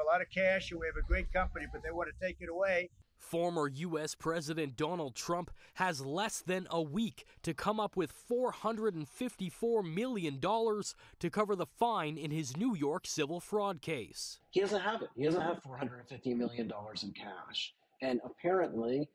lot of cash and we have a great company, but they want to take it away. Former U.S. President Donald Trump has less than a week to come up with $454 million to cover the fine in his New York civil fraud case. He doesn't have it. He doesn't have $450 million in cash. And apparently,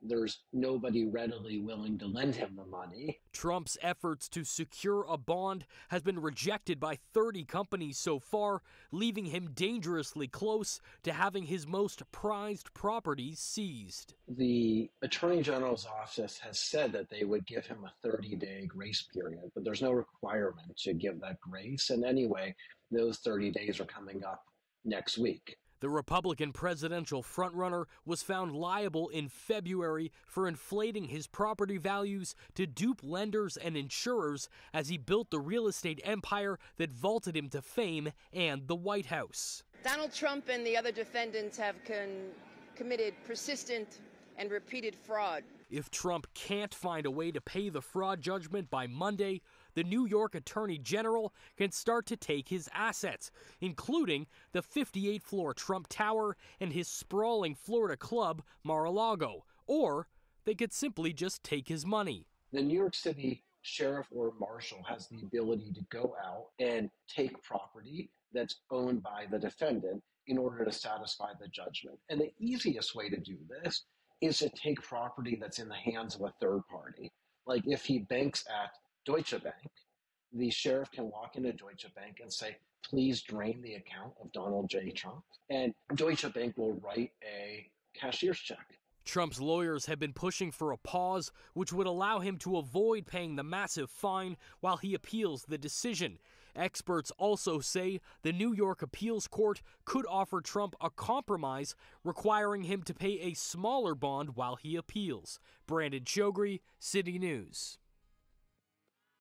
there's nobody readily willing to lend him the money. Trump's efforts to secure a bond has been rejected by 30 companies so far, leaving him dangerously close to having his most prized properties seized. The Attorney General's office has said that they would give him a 30-day grace period, but there's no requirement to give that grace. And anyway, those 30 days are coming up next week. The Republican presidential frontrunner was found liable in February for inflating his property values to dupe lenders and insurers as he built the real estate empire that vaulted him to fame and the White House. Donald Trump and the other defendants have committed persistent and repeated fraud. If Trump can't find a way to pay the fraud judgment by Monday, the New York Attorney General can start to take his assets, including the 58th-floor Trump Tower and his sprawling Florida club, Mar-a-Lago. Or they could simply just take his money. The New York City sheriff or marshal has the ability to go out and take property that's owned by the defendant in order to satisfy the judgment. And the easiest way to do this is to take property that's in the hands of a third party. Like if he banks at Deutsche Bank, the sheriff can walk into Deutsche Bank and say, please drain the account of Donald J. Trump. And Deutsche Bank will write a cashier's check. Trump's lawyers have been pushing for a pause, which would allow him to avoid paying the massive fine while he appeals the decision. Experts also say the New York Appeals Court could offer Trump a compromise, requiring him to pay a smaller bond while he appeals. Brandon Choghri, City News.